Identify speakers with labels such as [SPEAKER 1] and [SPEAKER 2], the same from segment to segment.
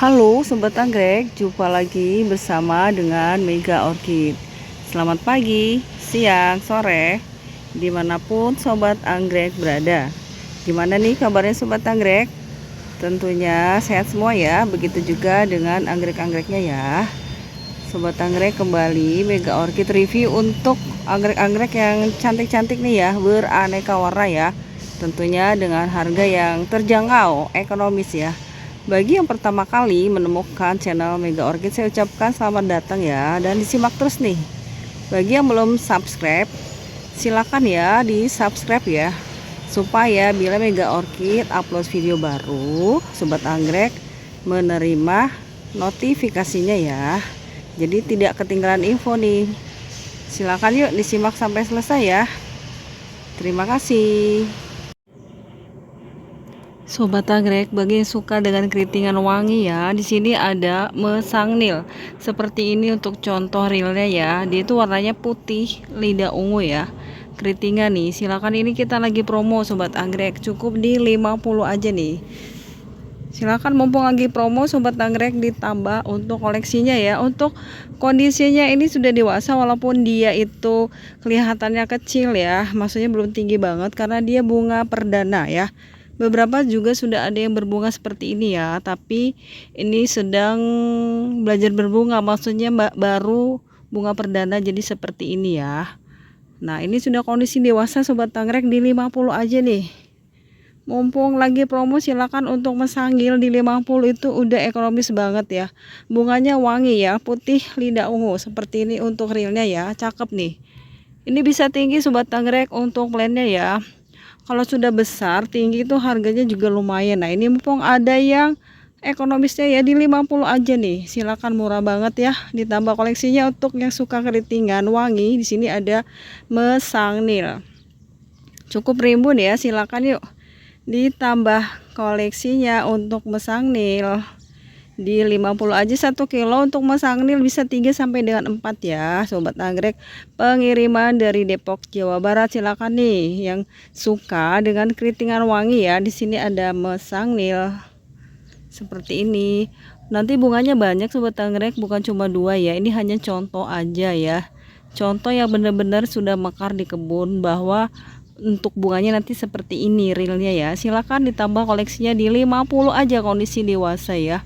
[SPEAKER 1] Halo Sobat Anggrek, jumpa lagi bersama dengan Mega Orchid. Selamat pagi, siang, sore, dimanapun Sobat Anggrek berada. Gimana nih kabarnya Sobat Anggrek? Tentunya sehat semua ya, begitu juga dengan anggrek-anggreknya ya. Sobat Anggrek, kembali Mega Orchid review untuk anggrek-anggrek yang cantik-cantik nih ya, beraneka warna ya. Tentunya dengan harga yang terjangkau, ekonomis ya. Bagi yang pertama kali menemukan channel Mega Orchid, saya ucapkan selamat datang ya, dan disimak terus nih. Bagi yang belum subscribe, silakan ya di subscribe ya, supaya bila Mega Orchid upload video baru, Sobat Anggrek menerima notifikasinya ya. Jadi tidak ketinggalan info nih. Silakan yuk disimak sampai selesai ya. Terima kasih. Sobat Anggrek, bagi yang suka dengan keritingan wangi ya, di sini ada mesangnil. Seperti ini untuk contoh realnya ya. Dia itu warnanya putih, lidah ungu ya. Keritingan nih, silakan, ini kita lagi promo Sobat Anggrek, cukup di 50 aja nih. Silakan, mumpung lagi promo Sobat Anggrek, ditambah untuk koleksinya ya. Untuk kondisinya ini sudah dewasa, walaupun dia itu kelihatannya kecil ya, maksudnya belum tinggi banget karena dia bunga perdana ya. Beberapa juga sudah ada yang berbunga seperti ini ya, tapi ini sedang belajar berbunga, maksudnya baru bunga perdana, jadi seperti ini ya. Nah, ini sudah kondisi dewasa Sobat Anggrek, di 50 aja nih. Mumpung lagi promo, silakan untuk mesanggil di 50, itu udah ekonomis banget ya. Bunganya wangi ya, putih lidah ungu seperti ini untuk realnya ya, cakep nih. Ini bisa tinggi Sobat Anggrek untuk plannya ya. Kalau sudah besar tinggi itu harganya juga lumayan. Nah, ini mumpung ada yang ekonomisnya ya, di 50 aja nih. Silakan, murah banget ya. Ditambah koleksinya untuk yang suka keritingan wangi. Di sini ada mesangnil. Cukup rimbun ya, silakan yuk ditambah koleksinya untuk mesangnil. Di 50 aja 1 kilo untuk mesangnil bisa 3 sampai dengan 4 ya Sobat Anggrek. Pengiriman dari Depok, Jawa Barat. Silakan nih yang suka dengan keritingan wangi ya. Di sini ada mesangnil seperti ini. Nanti bunganya banyak Sobat Anggrek, bukan cuma 2 ya. Ini hanya contoh aja ya. Contoh yang benar-benar sudah mekar di kebun, bahwa untuk bunganya nanti seperti ini realnya ya. Silakan ditambah koleksinya di 50 aja, kondisi dewasa ya.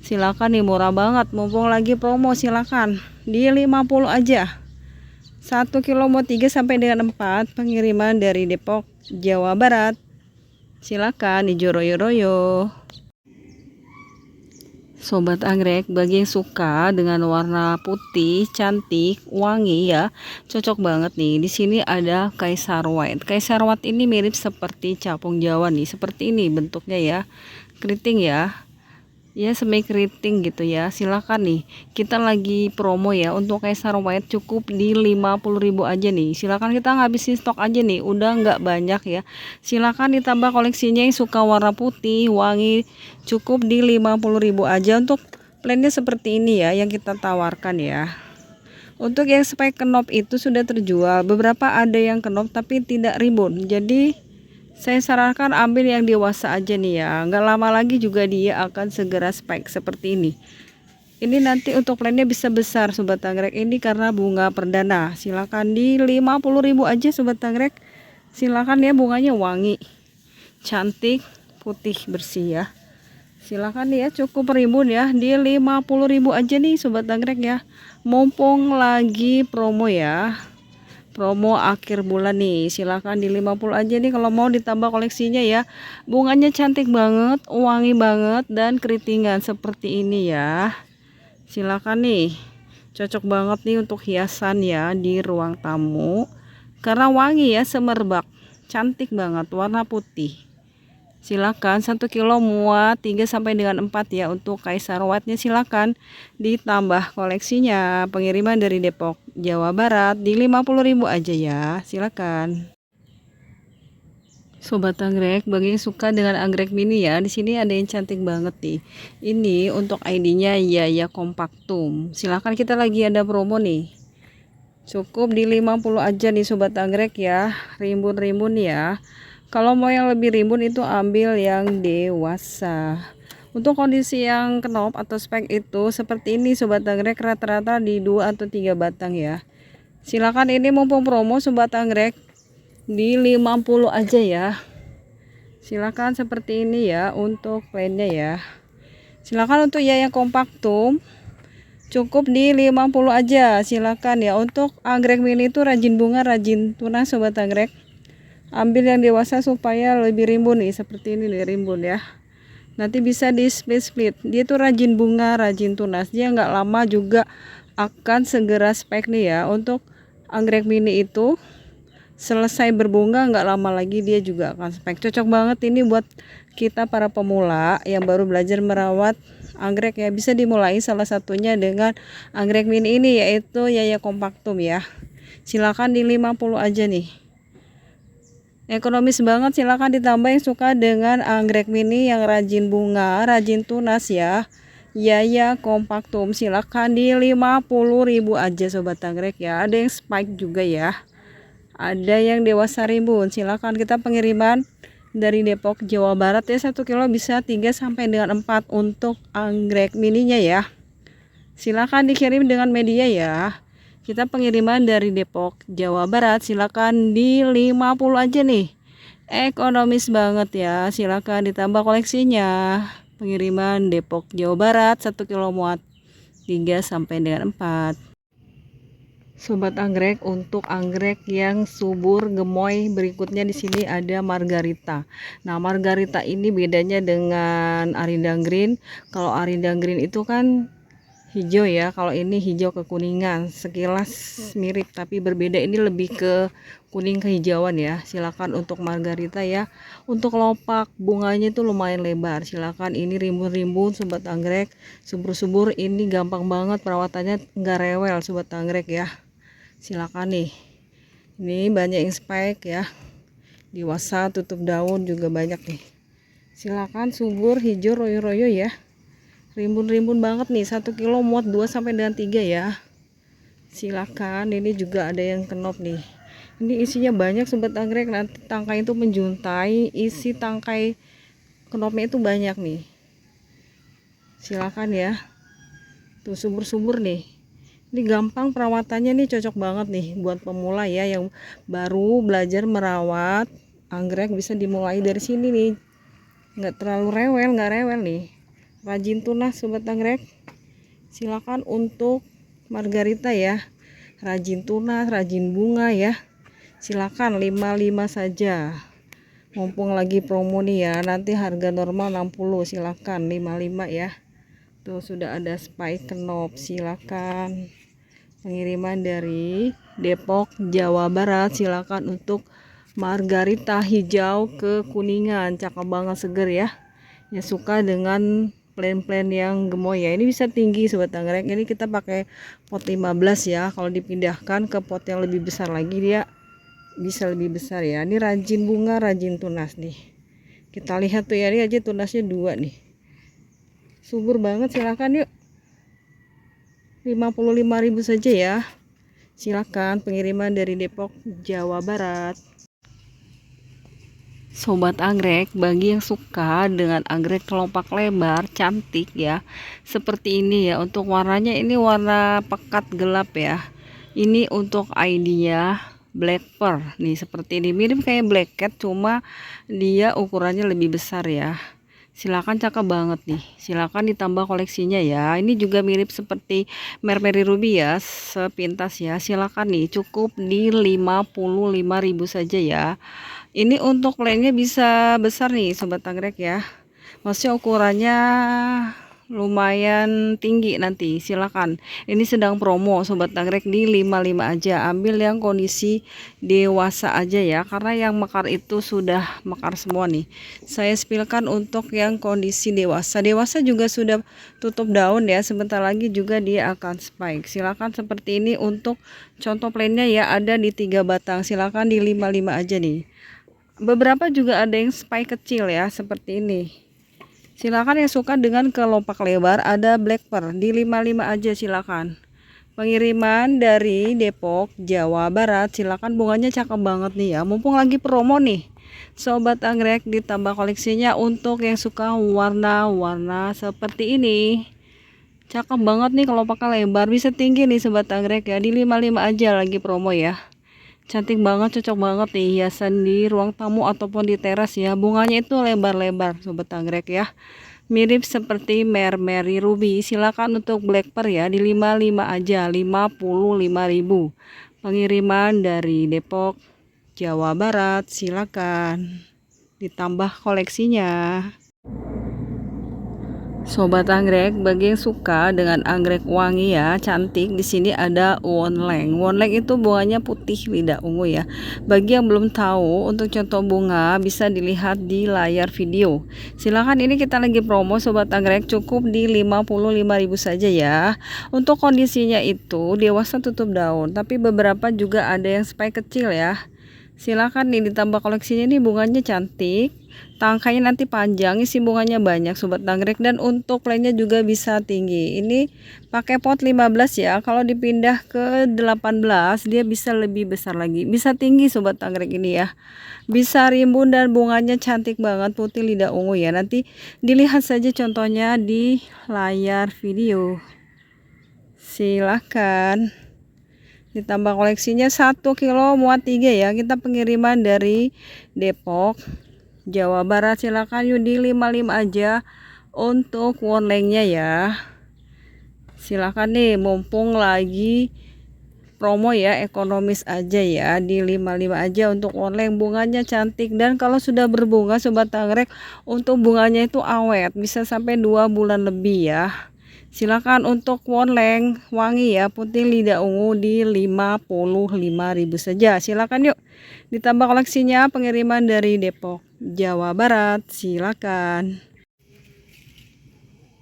[SPEAKER 1] Silakan nih, murah banget, mumpung lagi promo. Silakan di 50 aja. 1 kilo mau 3 sampai dengan 4, pengiriman dari Depok, Jawa Barat. Silakan di Joroyo-royo. Sobat Anggrek, bagi yang suka dengan warna putih, cantik, wangi ya, cocok banget nih. Di sini ada Kaisar White. Kaisar White ini mirip seperti capung Jawa nih, seperti ini bentuknya ya. Keriting ya. Ya, semi keriting gitu ya. Silakan nih, kita lagi promo ya untuk Kaisar White, cukup di 50.000 aja nih. Silakan, kita ngabisin stok aja nih, udah nggak banyak ya. Silakan ditambah koleksinya yang suka warna putih wangi, cukup di 50.000 aja. Untuk plannya seperti ini ya yang kita tawarkan ya. Untuk yang spike kenop itu sudah terjual, beberapa ada yang kenop tapi tidak rimbun, jadi saya sarankan ambil yang dewasa aja nih ya. Nggak lama lagi juga dia akan segera spike seperti ini. Ini nanti untuk plannya bisa besar Sobat Anggrek, ini karena bunga perdana. Silakan di 50.000 aja Sobat Anggrek. Silakan ya, bunganya wangi, cantik, putih, bersih ya. Silakan ya, cukup rimbun ya, di 50.000 aja nih Sobat Anggrek ya. Mumpung lagi promo ya, promo akhir bulan nih. Silahkan di 50 aja nih kalau mau ditambah koleksinya ya. Bunganya cantik banget, wangi banget, dan keritingan seperti ini ya. Silakan nih, cocok banget nih untuk hiasan ya di ruang tamu, karena wangi ya, semerbak, cantik banget, warna putih. Silakan, 1 kilo muat 3 sampai dengan 4 ya. Untuk Kaisar White-nya silakan ditambah koleksinya, pengiriman dari Depok, Jawa Barat, di 50.000 aja ya. Silakan. Sobat Anggrek, bagi yang suka dengan anggrek mini ya, di sini ada yang cantik banget nih. Ini untuk ID-nya Yaya Compactum. Silakan, kita lagi ada promo nih. Cukup di 50 aja nih Sobat Anggrek ya. Rimbun-rimbun ya. Kalau mau yang lebih rimbun itu ambil yang dewasa. Untuk kondisi yang knop atau spek itu seperti ini sobat anggrek, rata-rata di 2 atau 3 batang ya. Silakan, ini mumpung promo sobat anggrek di 50 aja ya. Silakan seperti ini ya untuk plannya ya. Silakan untuk yang kompaktum cukup di 50 aja. Silakan ya. Untuk anggrek mini itu rajin bunga, rajin tunas sobat anggrek. Ambil yang dewasa supaya lebih rimbun nih, seperti ini nih rimbun ya. Nanti bisa di split. Dia tuh rajin bunga, rajin tunas. Dia nggak lama juga akan segera spek nih ya. Untuk anggrek mini itu selesai berbunga nggak lama lagi dia juga akan spek. Cocok banget ini buat kita para pemula yang baru belajar merawat anggrek ya. Bisa dimulai salah satunya dengan anggrek mini ini, yaitu Yaya Compactum ya. Silakan di 50 aja nih. Ekonomis banget, silakan ditambah yang suka dengan anggrek mini yang rajin bunga, rajin tunas ya. Yaya Compactum silakan di 50.000 aja sobat anggrek ya. Ada yang spike juga ya. Ada yang dewasa rimbun. Silakan, kita pengiriman dari Depok, Jawa Barat ya. 1 kilo bisa 3 sampai dengan 4 untuk anggrek mininya ya. Silakan dikirim dengan media ya. Kita pengiriman dari Depok, Jawa Barat. Silakan di 50 aja nih. Ekonomis banget ya. Silakan ditambah koleksinya. Pengiriman Depok, Jawa Barat, 1 kilo muat 3 sampai dengan 4. Sobat anggrek, untuk anggrek yang subur gemoy berikutnya di sini ada Margarita. Nah, Margarita ini bedanya dengan Arindang Green. Kalau Arindang Green itu kan hijau ya, kalau ini hijau kekuningan, sekilas mirip tapi berbeda. Ini lebih ke kuning kehijauan ya. Silakan untuk Margarita ya. Untuk lopak bunganya itu lumayan lebar. Silakan, ini rimbun-rimbun sobat anggrek, subur-subur. Ini gampang banget perawatannya, nggak rewel sobat anggrek ya. Silakan nih, ini banyak yang spike ya, dewasa tutup daun juga banyak nih. Silakan, subur hijau royo-royo ya, rimbun-rimbun banget nih. 1 kilo muat 2 sampai dengan 3 ya. Silakan, ini juga ada yang kenop nih. Ini isinya banyak sobat anggrek, nanti tangkai itu menjuntai, isi tangkai kenopnya itu banyak nih. Silakan ya, tuh subur-subur nih. Ini gampang perawatannya nih, cocok banget nih buat pemula ya yang baru belajar merawat anggrek. Bisa dimulai dari sini nih, nggak terlalu rewel, nggak rewel nih, rajin tunas sobat anggrek. Silakan untuk Margarita ya, rajin tunas, rajin bunga ya. Silakan 55 saja, mumpung lagi promo nih ya. Nanti harga normal 60, silakan 55 ya. Tuh sudah ada spike kenop. Silakan, pengiriman dari Depok, Jawa Barat. Silakan untuk Margarita hijau kekuningan, cakep banget, seger ya. Ya suka dengan plan-plan yang gemoy ya. Ini bisa tinggi sobat anggrek. Ini kita pakai pot 15 ya. Kalau dipindahkan ke pot yang lebih besar lagi dia bisa lebih besar ya. Ini rajin bunga, rajin tunas nih. Kita lihat tuh ya, ini aja tunasnya 2 nih. Subur banget. Silakan yuk, 55.000 saja ya. Silakan, pengiriman dari Depok, Jawa Barat. Sobat anggrek, bagi yang suka dengan anggrek kelopak lebar cantik ya, seperti ini ya. Untuk warnanya ini warna pekat gelap ya. Ini untuk ID-nya Black Pearl nih, seperti ini, mirip kayak Black Cat, cuma dia ukurannya lebih besar ya. Silakan, cakep banget nih. Silakan ditambah koleksinya ya. Ini juga mirip seperti Mercury Ruby ya, sepintas ya. Silakan nih, cukup di 55.000 saja ya. Ini untuk lainnya bisa besar nih sobat anggrek ya. Maksudnya ukurannya lumayan tinggi nanti. Silakan. Ini sedang promo sobat anggrek di 55 aja. Ambil yang kondisi dewasa aja ya, karena yang mekar itu sudah mekar semua nih. Saya spilkan untuk yang kondisi dewasa. Dewasa juga sudah tutup daun ya. Sebentar lagi juga dia akan spike. Silakan seperti ini untuk contoh plannya ya, ada di 3 batang. Silakan di 55 aja nih. Beberapa juga ada yang spike kecil ya, seperti ini. Silakan yang suka dengan kelopak lebar, ada Black Pearl di 55 aja. Silakan, pengiriman dari Depok, Jawa Barat. Silakan, bunganya cakep banget nih ya, mumpung lagi promo nih. Sobat Anggrek, ditambah koleksinya untuk yang suka warna-warna seperti ini. Cakep banget nih kalau pakai lebar, bisa tinggi nih Sobat Anggrek ya. Di 55 aja lagi promo ya. Cantik banget, cocok banget nih hiasan di ruang tamu ataupun di teras ya. Bunganya itu lebar-lebar Sobat Anggrek ya. Mirip seperti Mermeri Ruby. Silakan untuk black pearl ya, di 55 aja, 55.000. Pengiriman dari Depok, Jawa Barat. Silakan ditambah koleksinya. Sobat Anggrek, bagi yang suka dengan anggrek wangi ya, cantik, di sini ada Wonleng. Wonleng itu bunganya putih lidah ungu ya. Bagi yang belum tahu, untuk contoh bunga bisa dilihat di layar video. Silahkan, ini kita lagi promo Sobat Anggrek, cukup di 55.000 saja ya. Untuk kondisinya itu dewasa tutup daun, tapi beberapa juga ada yang spike kecil ya. Silakan nih ditambah koleksinya, nih bunganya cantik, tangkainya nanti panjang, isi bunganya banyak Sobat Anggrek, dan untuk plannya juga bisa tinggi. Ini pakai pot 15 ya, kalau dipindah ke 18 dia bisa lebih besar lagi, bisa tinggi Sobat Anggrek ini ya. Bisa rimbun dan bunganya cantik banget, putih lidah ungu ya. Nanti dilihat saja contohnya di layar video. Silakan ditambah koleksinya, 1 kilo muat 3 ya. Kita pengiriman dari Depok, Jawa Barat. Silakan yuk, di 55 aja untuk Wonlengnya ya. Silakan nih, mumpung lagi promo ya, ekonomis aja ya, di 55 aja untuk Wonleng. Bunganya cantik, dan kalau sudah berbunga Sobat Anggrek, untuk bunganya itu awet, bisa sampai 2 bulan lebih ya. Silakan untuk Wonleng wangi ya, putih lidah ungu, di 55.000 saja. Silakan yuk ditambah koleksinya, pengiriman dari Depok, Jawa Barat. Silakan.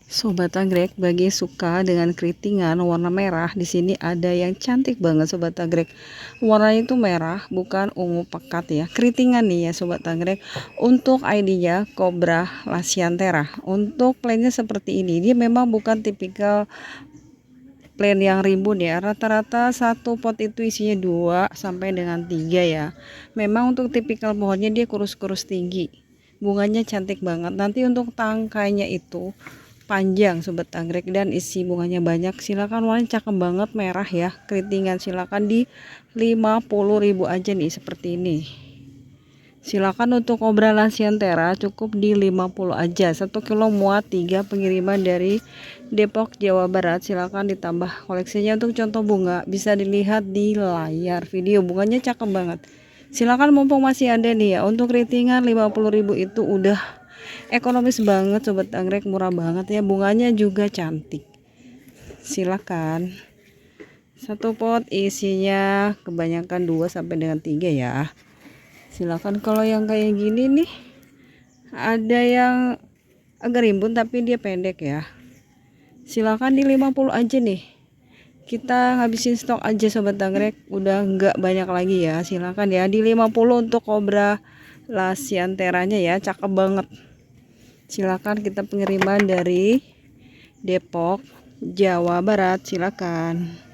[SPEAKER 1] Sobat Anggrek, bagi suka dengan keritingan warna merah, di sini ada yang cantik banget Sobat Anggrek. Warnanya itu merah, bukan ungu pekat ya. Keritingan nih ya Sobat Anggrek. Untuk ID-nya Cobra Lasiantera. Untuk plannya seperti ini. Dia memang bukan tipikal plan yang rimbun ya. Rata-rata satu pot itu isinya 2 sampai dengan 3 ya. Memang untuk tipikal pohonnya dia kurus-kurus tinggi. Bunganya cantik banget. Nanti untuk tangkainya itu panjang Sobat Anggrek, dan isi bunganya banyak. Silakan, warnanya cakep banget, merah ya, keritingan. Silakan di 50.000 aja nih seperti ini. Silakan untuk Cobra Lasiantera cukup di 50 aja, 1 kilo muat 3, pengiriman dari Depok, Jawa Barat. Silakan ditambah koleksinya. Untuk contoh bunga bisa dilihat di layar video, bunganya cakep banget. Silakan, mumpung masih ada nih ya. Untuk keritingan 50.000 itu udah ekonomis banget Sobat Anggrek, murah banget ya. Bunganya juga cantik. Silakan. Satu pot isinya kebanyakan 2 sampai dengan 3 ya. Silakan. Kalau yang kayak gini nih, ada yang agak rimbun tapi dia pendek ya. Silakan di 50 aja nih. Kita ngabisin stok aja Sobat Anggrek, udah nggak banyak lagi ya. Silakan ya, di 50 untuk Cobra Lasianteranya ya, cakep banget. Silakan, kita pengiriman dari Depok, Jawa Barat. Silakan.